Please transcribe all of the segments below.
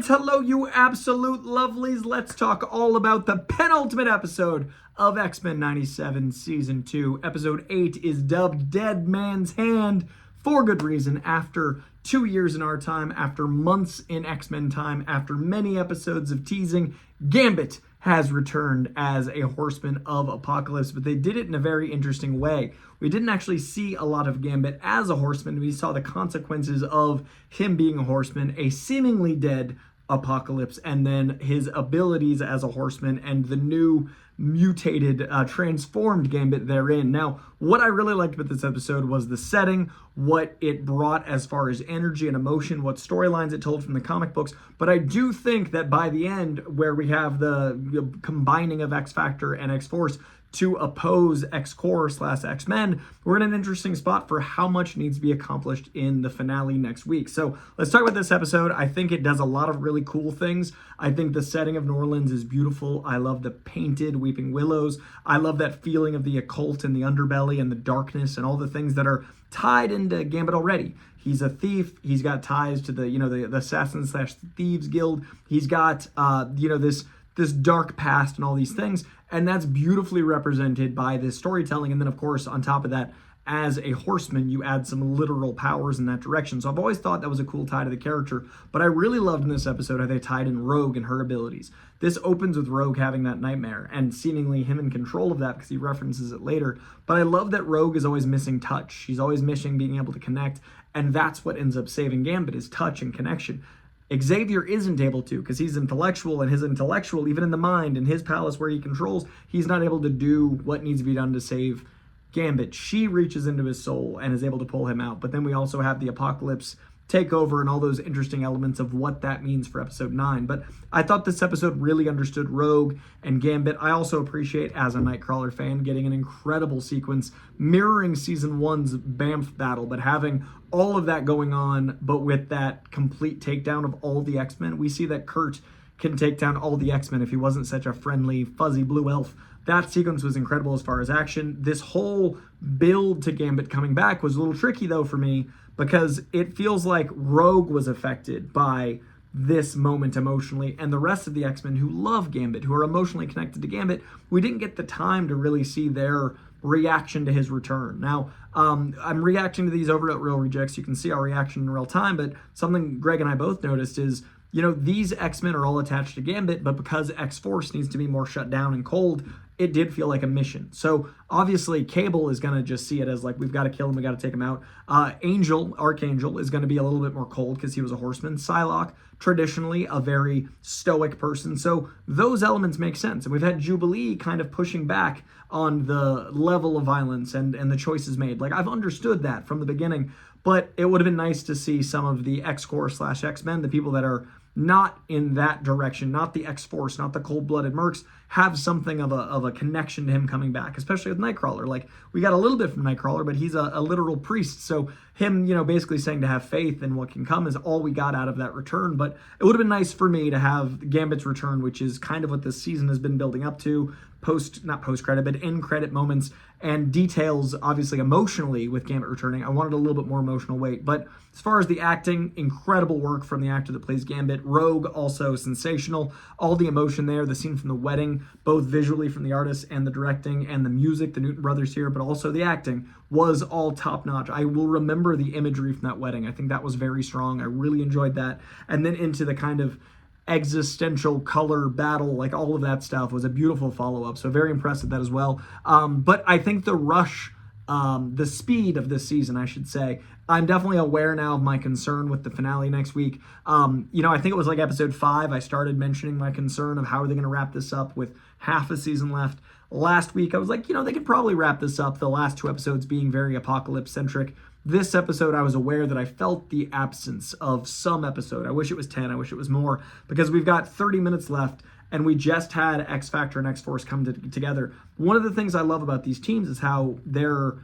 Hello, you absolute lovelies. Let's talk all about the penultimate episode of X-Men 97 Season 2. Episode 8 is dubbed Dead Man's Hand for good reason. After 2 years in our time, after months in X-Men time, after many episodes of teasing, Gambit has returned as a Horseman of Apocalypse, but they did it in a very interesting way. We didn't actually see a lot of Gambit as a Horseman. We saw the consequences of him being a Horseman, a seemingly dead Apocalypse, and then his abilities as a Horseman and the new mutated, transformed Gambit therein. Now, what I really liked about this episode was the setting, what it brought as far as energy and emotion, what storylines it told from the comic books. But I do think that by the end, where we have the combining of X-Factor and X-Force to oppose X-Corp / X-Men, we're in an interesting spot for how much needs to be accomplished in the finale next week. So let's talk about this episode. I think it does a lot of really cool things. I think the setting of New Orleans is beautiful. I love the painted weeping willows. I love that feeling of the occult and the underbelly and the darkness and all the things that are tied into Gambit already. He's a thief. He's got ties to the Assassins / Thieves Guild. He's got this dark past and all these things. And that's beautifully represented by this storytelling. And then, of course, on top of that, as a Horseman, you add some literal powers in that direction. So I've always thought that was a cool tie to the character. But I really loved in this episode how they tied in Rogue and her abilities. This opens with Rogue having that nightmare and seemingly him in control of that because he references it later. But I love that Rogue is always missing touch. She's always missing being able to connect. And that's what ends up saving Gambit is touch and connection. Xavier isn't able to because he's intellectual, and his intellectual, even in the mind, in his palace where he controls, he's not able to do what needs to be done to save Gambit. She reaches into his soul and is able to pull him out. But then we also have the Apocalypse take over and all those interesting elements of what that means for episode 9. But I thought this episode really understood Rogue and Gambit. I also appreciate, as a Nightcrawler fan, getting an incredible sequence mirroring season 1's Banff battle, but having all of that going on, but with that complete takedown of all the X-Men. We see that Kurt can take down all the X-Men if he wasn't such a friendly, fuzzy blue elf. That sequence was incredible as far as action. This whole build to Gambit coming back was a little tricky, though, for me, because it feels like Rogue was affected by this moment emotionally, and the rest of the X-Men who love Gambit, who are emotionally connected to Gambit, we didn't get the time to really see their reaction to his return. Now, I'm reacting to these over at Real Rejects. You can see our reaction in real time, but something Greg and I both noticed is, these X-Men are all attached to Gambit, but because X-Force needs to be more shut down and cold, it did feel like a mission. So obviously Cable is going to just see it as like, we've got to kill him, we got to take him out. Archangel is going to be a little bit more cold because he was a Horseman. Psylocke, traditionally a very stoic person. So those elements make sense. And we've had Jubilee kind of pushing back on the level of violence and the choices made. Like, I've understood that from the beginning, but it would have been nice to see some of the X-Corp / X-Men, the people that are not in that direction, not the X-Force, not the cold-blooded mercs, have something of a connection to him coming back, especially with Nightcrawler. Like, we got a little bit from Nightcrawler, but he's a literal priest. So him, basically saying to have faith in what can come is all we got out of that return. But it would have been nice for me to have Gambit's return, which is kind of what this season has been building up to. Not post-credit, but in-credit moments and details, obviously, emotionally with Gambit returning. I wanted a little bit more emotional weight. But as far as the acting, incredible work from the actor that plays Gambit. Rogue, also sensational. All the emotion there, the scene from the wedding, both visually from the artists and the directing and the music, the Newton brothers here, but also the acting was all top-notch. I will remember the imagery from that wedding. I think that was very strong. I really enjoyed that. And then into the kind of existential color battle, like all of that stuff was a beautiful follow-up. So very impressed with that as well. But I think the rush, the speed of this season, I should say, I'm definitely aware now of my concern with the finale next week. I think it was like episode 5, I started mentioning my concern of how are they going to wrap this up with half a season left. Last week, I was like, they could probably wrap this up, the last 2 episodes being very apocalypse-centric. This episode, I was aware that I felt the absence of some episode. I wish it was 10. I wish it was more, because we've got 30 minutes left, and we just had X-Factor and X-Force come together. One of the things I love about these teams is how they're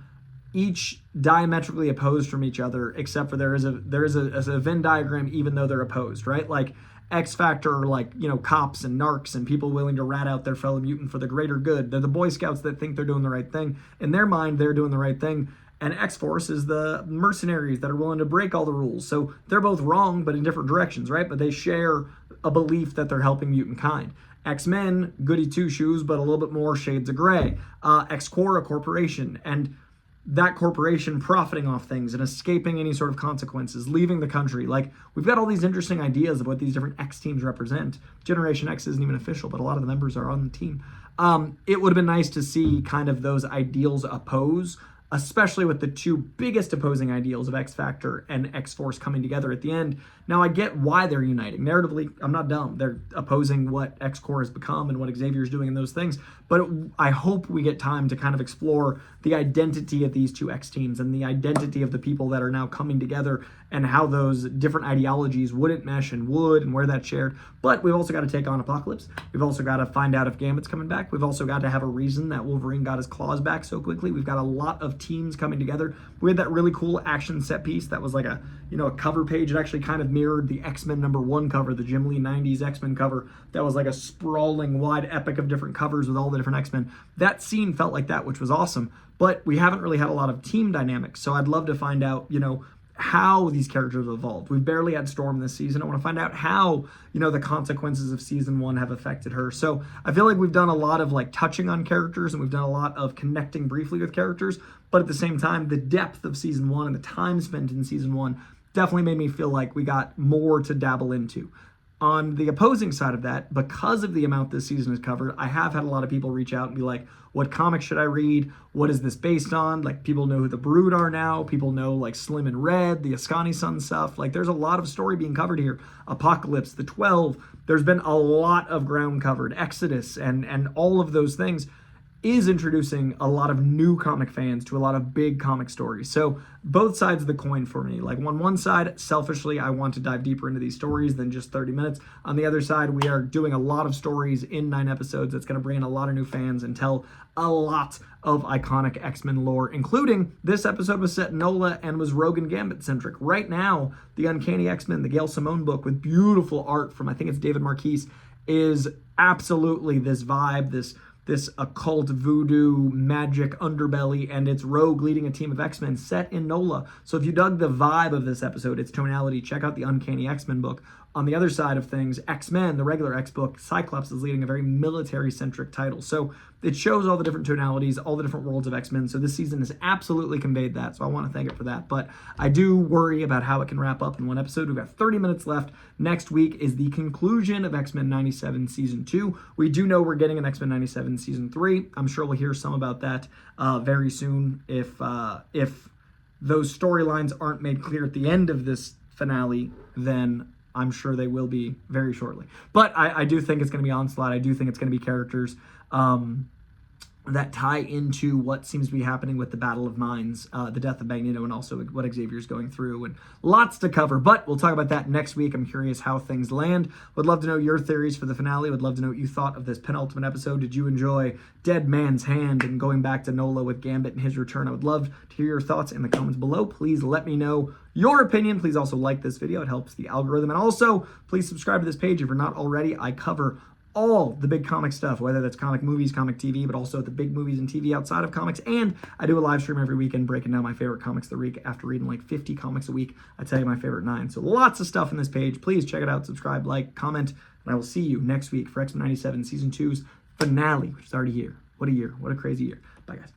each diametrically opposed from each other, except for there is a Venn diagram, even though they're opposed, right? Like, X-Factor are like, cops and narcs and people willing to rat out their fellow mutant for the greater good. They're the Boy Scouts that think they're doing the right thing. In their mind, they're doing the right thing. And X-Force is the mercenaries that are willing to break all the rules. So they're both wrong, but in different directions, right? But they share a belief that they're helping mutant kind. X-Men, goody two-shoes, but a little bit more shades of gray. X-Corp, a corporation, and that corporation profiting off things and escaping any sort of consequences, leaving the country. Like, we've got all these interesting ideas of what these different X teams represent. Generation X isn't even official, but a lot of the members are on the team. It would have been nice to see kind of those ideals oppose, especially with the two biggest opposing ideals of X-Factor and X-Force coming together at the end. Now, I get why they're uniting. Narratively, I'm not dumb. They're opposing what X-Corp has become and what Xavier is doing and those things. But I hope we get time to kind of explore the identity of these two X teams and the identity of the people that are now coming together and how those different ideologies wouldn't mesh and would and where that's shared. But we've also got to take on Apocalypse. We've also got to find out if Gambit's coming back. We've also got to have a reason that Wolverine got his claws back so quickly. We've got a lot of teams coming together. We had that really cool action set piece that was like a cover page. It actually kind of mirrored the X-Men #1 cover, the Jim Lee 90s X-Men cover. That was like a sprawling wide epic of different covers with all the different X-Men. That scene felt like that, which was awesome. But we haven't really had a lot of team dynamics. So I'd love to find out, how these characters evolved. We've barely had Storm this season. I want to find out how, the consequences of season 1 have affected her. So I feel like we've done a lot of like touching on characters and we've done a lot of connecting briefly with characters. But at the same time, the depth of season 1 and the time spent in season 1 definitely made me feel like we got more to dabble into. On the opposing side of that, because of the amount this season has covered, I have had a lot of people reach out and be like, what comics should I read? What is this based on? Like, people know who the Brood are now. People know, like, Slim and Red, the Ascani Sun stuff. Like, there's a lot of story being covered here. Apocalypse, the 12. There's been a lot of ground covered. Exodus and all of those things is introducing a lot of new comic fans to a lot of big comic stories. So both sides of the coin for me. Like, on one side, selfishly, I want to dive deeper into these stories than just 30 minutes. On the other side, we are doing a lot of stories in 9 episodes that's going to bring in a lot of new fans and tell a lot of iconic X-Men lore, including this episode was set in NOLA and was Rogue and Gambit centric. Right now, the Uncanny X-Men, the Gail Simone book with beautiful art from, I think it's David Marquise, is absolutely this vibe, this occult voodoo magic underbelly, and it's Rogue leading a team of X-Men set in NOLA. So if you dug the vibe of this episode, its tonality, check out the Uncanny X-Men book. On the other side of things, X-Men, the regular X book, Cyclops is leading a very military-centric title. So it shows all the different tonalities, all the different worlds of X-Men. So this season has absolutely conveyed that. So I want to thank it for that. But I do worry about how it can wrap up in one episode. We've got 30 minutes left. Next week is the conclusion of X-Men 97 Season 2. We do know we're getting an X-Men 97 Season 3. I'm sure we'll hear some about that very soon if those storylines aren't made clear at the end of this finale, then I'm sure they will be very shortly. But I do think it's going to be Onslaught. I do think it's going to be characters that tie into what seems to be happening with the Battle of Minds, the death of Magneto, and also what Xavier's going through, and lots to cover. But we'll talk about that next week. I'm curious how things land. Would love to know your theories for the finale. Would love to know what you thought of this penultimate episode. Did you enjoy Dead Man's Hand and going back to NOLA with Gambit and his return? I would love to hear your thoughts in the comments below. Please let me know your opinion. Please also like this video. It helps the algorithm. And also, please subscribe to this page if you're not already. I cover all the big comic stuff, whether that's comic movies, comic TV, but also the big movies and TV outside of comics. And I do a live stream every weekend breaking down my favorite comics of the week. After reading like 50 comics a week, I tell you my favorite 9. So lots of stuff in this page. Please check it out, subscribe, like, comment, and I will see you next week for X-Men 97 Season 2's finale, which is already here. What a year. What a crazy year. Bye, guys.